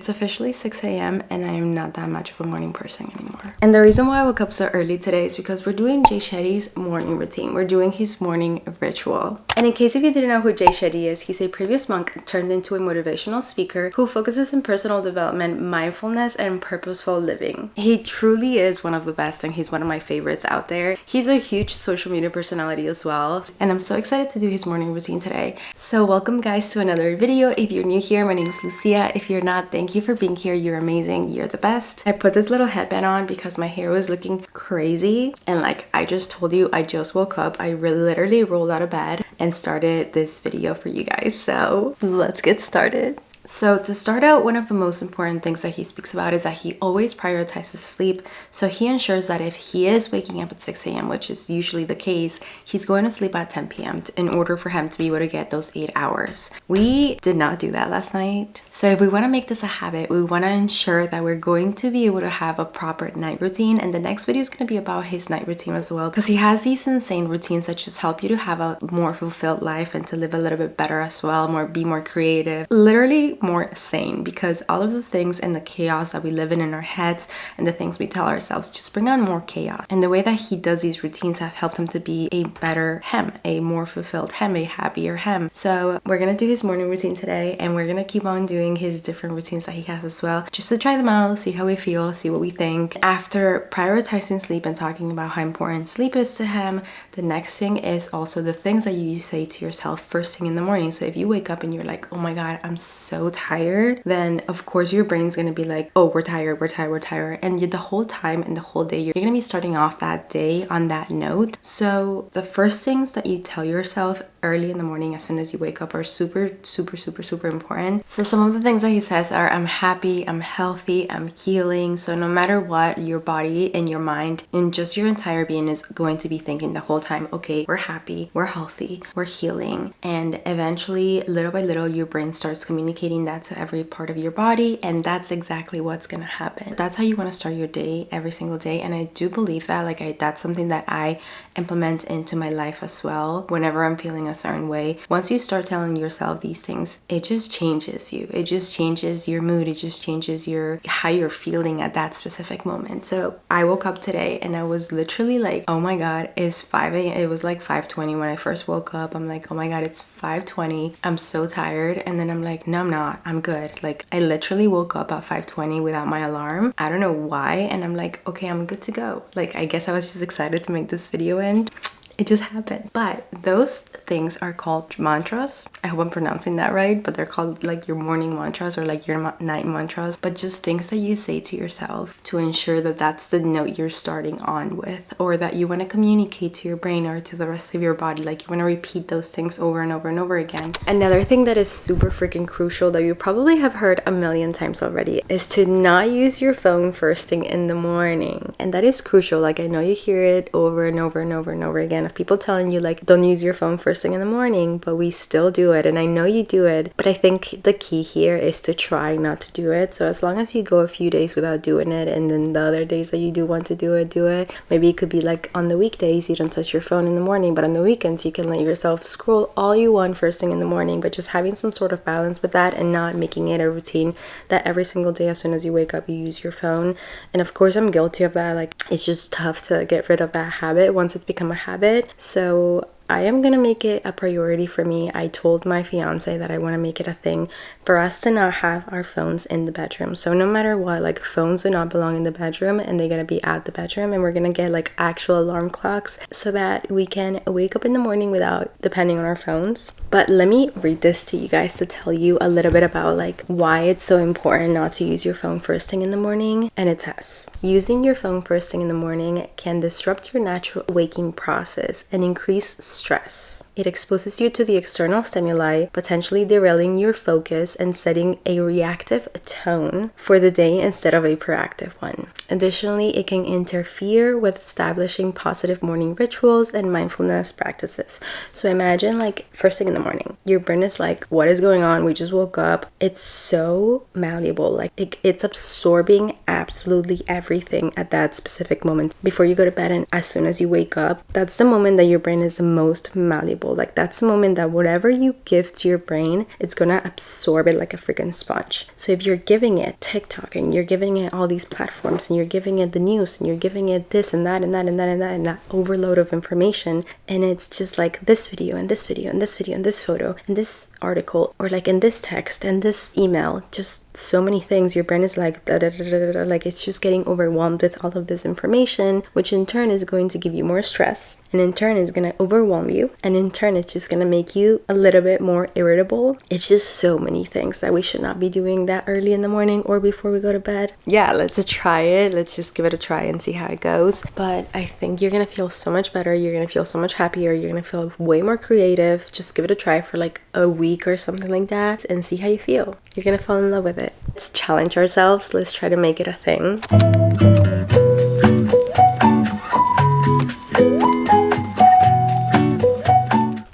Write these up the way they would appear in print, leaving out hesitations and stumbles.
It's officially 6 a.m. and I am not that much of a morning person anymore. And the reason why I woke up so early today is because we're doing Jay Shetty's morning routine. We're doing his morning ritual. And in case if you didn't know who Jay Shetty is, he's a previous monk turned into a motivational speaker who focuses on personal development, mindfulness, and purposeful living. He truly is one of the best and he's one of my favorites out there. He's a huge social media personality as well. And I'm so excited to do his morning routine today. So welcome guys to another video. If you're new here, my name is Lucia. If you're not, thank you for being here. You're amazing. You're the best. I put this little headband on because my hair was looking crazy. And like I just told you, I just woke up. I literally rolled out of bed and started this video for you guys. So let's get started. So to start out, one of the most important things that he speaks about is that he always prioritizes sleep. So he ensures that if he is waking up at 6 a.m., which is usually the case, he's going to sleep at 10 p.m. in order for him to be able to get those 8 hours. We did not do that last night. So if we want to make this a habit, we want to ensure that we're going to be able to have a proper night routine. And the next video is going to be about his night routine as well, because he has these insane routines that just help you to have a more fulfilled life and to live a little bit better as well, be more creative. Literally more sane, because all of the things and the chaos that we live in our heads and the things we tell ourselves just bring on more chaos. And the way that he does these routines have helped him to be a better him, a more fulfilled him, a happier him. So we're gonna do his morning routine today, and we're gonna keep on doing his different routines that he has as well, just to try them out, see how we feel, see what we think. After prioritizing sleep and talking about how important sleep is to him, the next thing is also the things that you say to yourself first thing in the morning. So if you wake up and you're like, oh my god, I'm so tired, then of course your brain's gonna be like, oh, we're tired. And the whole time and the whole day, you're gonna be starting off that day on that note. So the first things that you tell yourself early in the morning as soon as you wake up are super important. So some of the things that he says are, I'm happy, I'm healthy, I'm healing. So no matter what, your body and your mind and just your entire being is going to be thinking the whole time, okay, we're happy, we're healthy, we're healing. And eventually, little by little, your brain starts communicating that to every part of your body, and that's exactly what's gonna happen. That's how you want to start your day every single day. And I do believe that that's something that I implement into my life as well. Whenever I'm feeling a certain way, once you start telling yourself these things, it just changes you. It just changes your mood. It just changes how you're feeling at that specific moment. So I woke up today and I was literally like, oh my god, it's 5 a.m. It was like 5:20 when I first woke up. I'm like, oh my god, it's 5:20. I'm so tired. And then I'm like, no, I'm not. I'm good. Like I literally woke up at 5:20 without my alarm. I don't know why. And I'm like, okay, I'm good to go. Like I guess I was just excited to make this video, and it just happened. But those things are called mantras. I hope I'm pronouncing that right, but they're called like your morning mantras or like your night mantras, but just things that you say to yourself to ensure that that's the note you're starting on with, or that you want to communicate to your brain or to the rest of your body. Like you want to repeat those things over and over and over again. Another thing that is super freaking crucial that you probably have heard a million times already is to not use your phone first thing in the morning. And that is crucial. Like I know you hear it over and over and over and over again of people telling you like, don't use your phone first thing in the morning, but we still do it. And I know you do it, but I think the key here is to try not to do it. So as long as you go a few days without doing it, and then the other days that you do want to do it. Maybe it could be like on the weekdays you don't touch your phone in the morning, but on the weekends you can let yourself scroll all you want first thing in the morning. But just having some sort of balance with that and not making it a routine that every single day as soon as you wake up you use your phone. And of course I'm guilty of that. Like it's just tough to get rid of that habit once it's become a habit. So I am gonna make it a priority for me. I told my fiance that I want to make it a thing for us to not have our phones in the bedroom. So no matter what, like phones do not belong in the bedroom, and they're gonna be at the bedroom, and we're gonna get like actual alarm clocks so that we can wake up in the morning without depending on our phones. But let me read this to you guys to tell you a little bit about like why it's so important not to use your phone first thing in the morning. And it says, using your phone first thing in the morning can disrupt your natural waking process and increase stress. It exposes you to the external stimuli, potentially derailing your focus and setting a reactive tone for the day instead of a proactive one. Additionally, it can interfere with establishing positive morning rituals and mindfulness practices. So imagine like first thing in the morning, your brain is like, what is going on? We just woke up. It's so malleable. Like it's absorbing absolutely everything at that specific moment before you go to bed. And as soon as you wake up, that's the moment that your brain is the most malleable. Like that's the moment that whatever you give to your brain, it's gonna absorb it like a freaking sponge. So if you're giving it TikTok and you're giving it all these platforms and you're giving it the news and you're giving it this and that and that and that and that and that overload of information, and it's just like this video and this video and this video and this photo and this article, or like in this text and this email, just so many things, your brain is like da, da, da, da, da, like it's just getting overwhelmed with all of this information, which in turn is going to give you more stress, and in turn is going to overwhelm you, and in turn it's just going to make you a little bit more irritable. It's just so many things that we should not be doing that early in the morning or before we go to bed. Yeah, let's try it. Let's just give it a try and see how it goes. But I think you're going to feel so much better. You're going to feel so much happier. You're going to feel way more creative. Just give it a try for like a week or something like that and see how you feel. You're going to fall in love with it. Let's challenge ourselves. Let's try to make it a thing.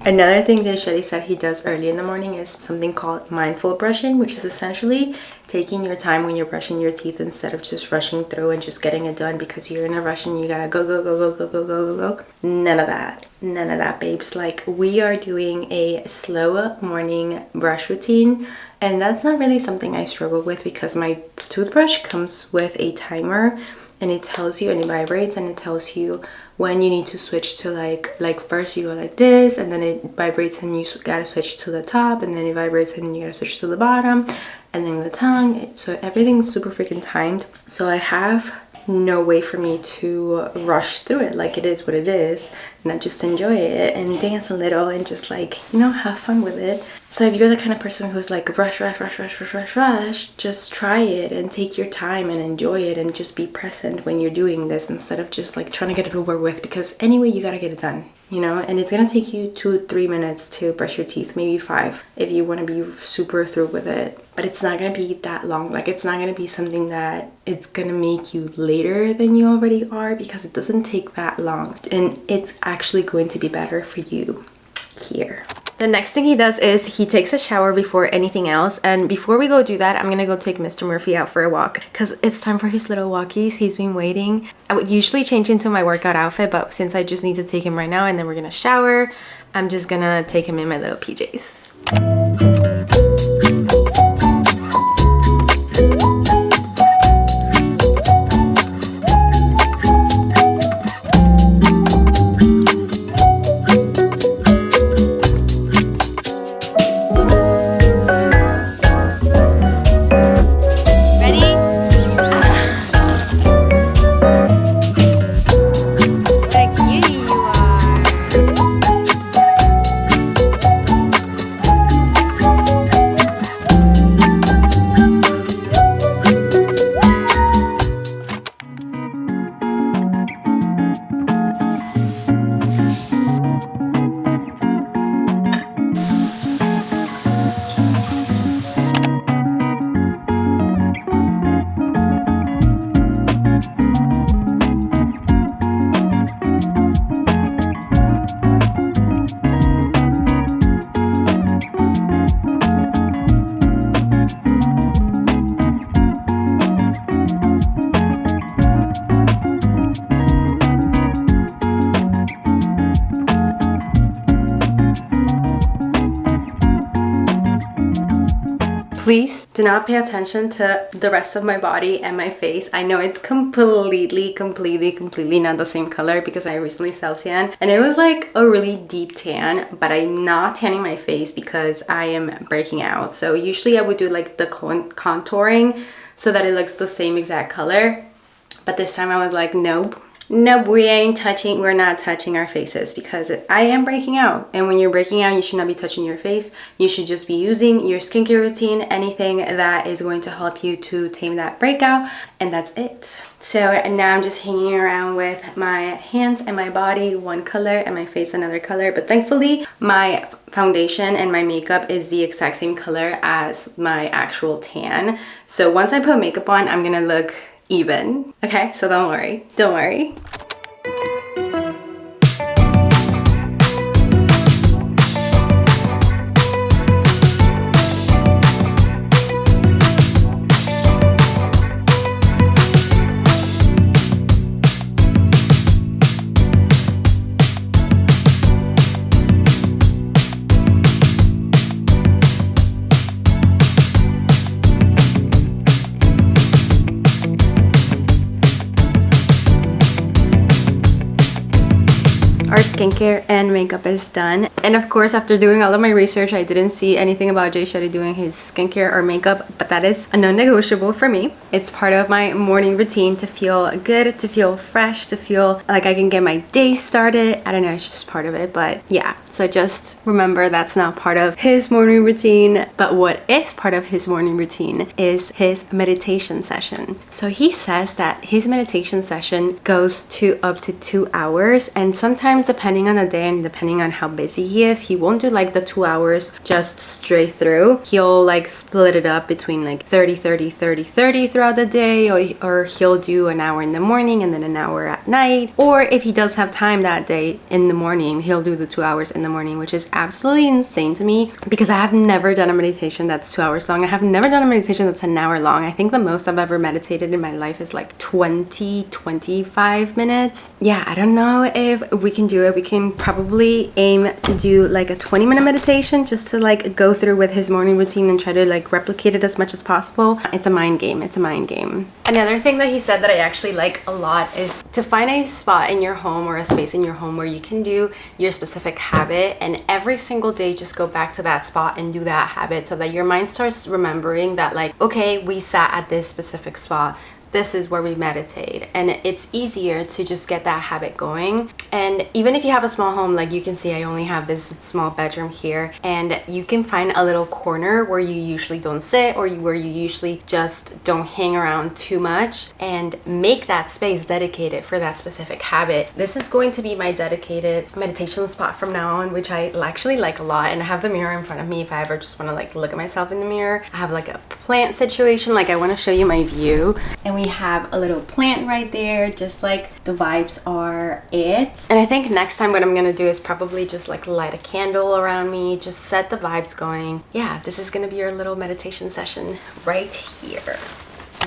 Another thing Jay Shetty said he does early in the morning is something called mindful brushing, which is essentially taking your time when you're brushing your teeth instead of just rushing through and just getting it done because you're in a rush and you gotta go, go, go, go, go, go, go, go, go. None of that. None of that, babes. Like, we are doing a slow morning brush routine, and that's not really something I struggle with because my toothbrush comes with a timer, and it tells you, and it vibrates, and it tells you when you need to switch to like first you go like this, and then it vibrates and you gotta switch to the top, and then it vibrates and you gotta switch to the bottom, and then the tongue. So everything's super freaking timed. So I have no way for me to rush through it. Like, it is what it is, and I just enjoy it and dance a little and just like, you know, have fun with it. So if you're the kind of person who's like rush, just try it and take your time and enjoy it and just be present when you're doing this instead of just like trying to get it over with, because anyway you gotta get it done, you know. And it's gonna take you 2-3 minutes to brush your teeth, maybe 5 if you want to be super through with it, but it's not gonna be that long. Like, it's not gonna be something that it's gonna make you later than you already are, because it doesn't take that long, and it's actually going to be better for you here. The next thing he does is he takes a shower before anything else, and before we go do that, I'm gonna go take Mr. Murphy out for a walk because it's time for his little walkies. He's been waiting. I would usually change into my workout outfit, but since I just need to take him right now and then we're gonna shower, I'm just gonna take him in my little PJs. Please do not pay attention to the rest of my body and my face. I know it's completely not the same color because I recently self-tan and it was like a really deep tan, but I'm not tanning my face because I am breaking out. So usually I would do like the contouring so that it looks the same exact color. But this time I was like, nope, we're not touching our faces because I am breaking out. And when you're breaking out, you should not be touching your face. You should just be using your skincare routine, anything that is going to help you to tame that breakout, and that's it. So now I'm just hanging around with my hands and my body one color and my face another color. But thankfully, my foundation and my makeup is the exact same color as my actual tan. So once I put makeup on, I'm gonna look even. Okay, so don't worry. Our skincare and makeup is done. And of course, after doing all of my research, I didn't see anything about Jay Shetty doing his skincare or makeup, but that is a non-negotiable for me. It's part of my morning routine to feel good, to feel fresh, to feel like I can get my day started. I don't know, it's just part of it, but yeah. So just remember that's not part of his morning routine, but what is part of his morning routine is his meditation session. So he says that his meditation session goes to up to 2 hours, and sometimes depending on the day and depending on how busy he is, he won't do like the 2 hours just straight through. He'll like split it up between like 30 throughout the day, or he'll do an hour in the morning and then an hour at night. Or if he does have time that day in the morning, he'll do the 2 hours in the morning, which is absolutely insane to me because I have never done a meditation that's 2 hours long. I have never done a meditation that's an hour long. I think the most I've ever meditated in my life is like 25 minutes. Yeah, I don't know if we can do it. We can probably aim to do like a 20-minute meditation just to like go through with his morning routine and try to like replicate it as much as possible. It's a mind game. It's a mind game. Another thing that he said that I actually like a lot is to find a spot in your home or a space in your home where you can do your specific habit, and every single day just go back to that spot and do that habit so that your mind starts remembering that like, okay, we sat at this specific spot. This is where we meditate, and it's easier to just get that habit going. And even if you have a small home, like you can see I only have this small bedroom here, and you can find a little corner where you usually don't sit, or where you usually just don't hang around too much, and make that space dedicated for that specific habit. This is going to be my dedicated meditation spot from now on, which I actually like a lot. And I have the mirror in front of me if I ever just want to like look at myself in the mirror. I have like a plant situation, like I want to show you my view, and we have a little plant right there, just like the vibes are it. And I think next time what I'm gonna do is probably just like light a candle around me, just set the vibes going. Yeah, this is gonna be your little meditation session right here.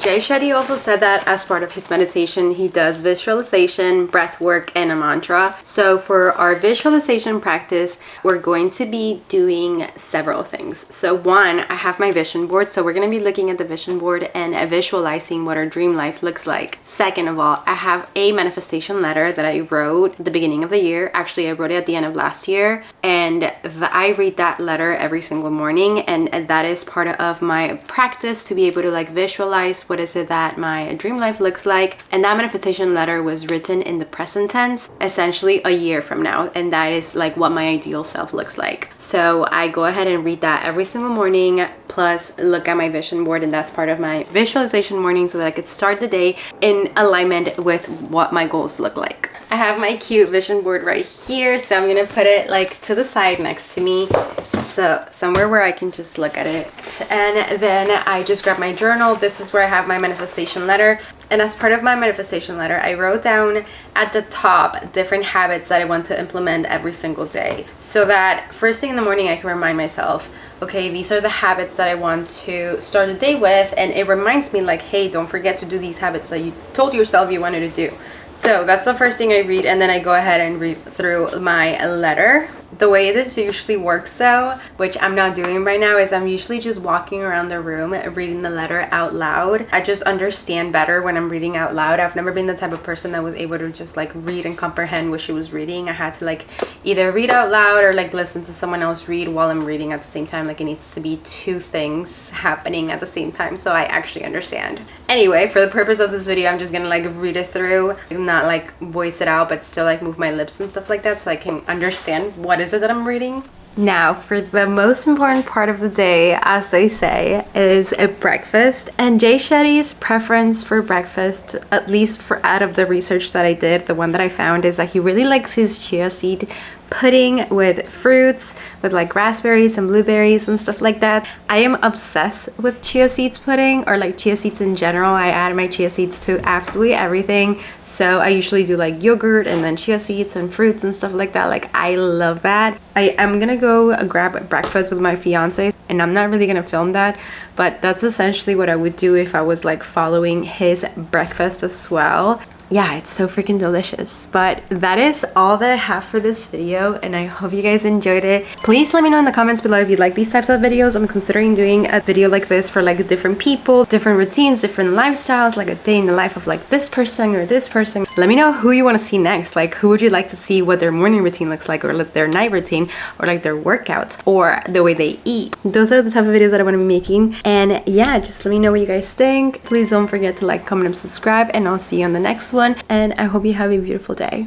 Jay Shetty also said that as part of his meditation, he does visualization, breath work, and a mantra. So for our visualization practice, we're going to be doing several things. So one, I have my vision board. So we're going to be looking at the vision board and visualizing what our dream life looks like. Second of all, I have a manifestation letter that I wrote at the beginning of the year. Actually, I wrote it at the end of last year. And I read that letter every single morning. And that is part of my practice to be able to like visualize what is it that my dream life looks like. And that manifestation letter was written in the present tense, essentially a year from now, and that is like what my ideal self looks like. So I go ahead and read that every single morning, plus look at my vision board, and that's part of my visualization morning so that I could start the day in alignment with what my goals look like. I have my cute vision board right here, so I'm gonna put it like to the side next to me, so somewhere where I can just look at it. And then I just grab my journal. This is where I have my manifestation letter, and as part of my manifestation letter, I wrote down at the top different habits that I want to implement every single day, so that first thing in the morning I can remind myself, okay, these are the habits that I want to start the day with, and it reminds me like, hey, don't forget to do these habits that you told yourself you wanted to do. So that's the first thing I read, and then I go ahead and read through my letter. The way this usually works though, which I'm not doing right now, is I'm usually just walking around the room reading the letter out loud. I just understand better when I'm reading out loud. I've never been the type of person that was able to just like read and comprehend what she was reading. I had to like either read out loud or like listen to someone else read while I'm reading at the same time. Like it needs to be two things happening at the same time so I actually understand. Anyway, for the purpose of this video, I'm just gonna like read it through, not like voice it out, but still like move my lips and stuff like that so I can understand what is it that I'm reading. Now, for the most important part of the day, as they say, is a breakfast. And Jay Shetty's preference for breakfast, at least for out of the research that I did, the one that I found is that he really likes his chia seed pudding with fruits, with like raspberries and blueberries and stuff like that. I am obsessed with chia seeds pudding, or like chia seeds in general. I add my chia seeds to absolutely everything. So I usually do like yogurt and then chia seeds and fruits and stuff like that. Like I love that. I am gonna go grab breakfast with my fiance, and I'm not really gonna film that, but that's essentially what I would do if I was like following his breakfast as well. Yeah, it's so freaking delicious. But that is all that I have for this video, and I hope you guys enjoyed it. Please let me know in the comments below if you like these types of videos. I'm considering doing a video like this for like different people, different routines, different lifestyles, like a day in the life of like this person or this person. Let me know who you want to see next. Like, who would you like to see what their morning routine looks like, or like their night routine, or like their workouts, or the way they eat. Those are the type of videos that I want to be making. And yeah, just let me know what you guys think. Please don't forget to like, comment, and subscribe, and I'll see you on the next one. And I hope you have a beautiful day.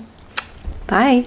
Bye.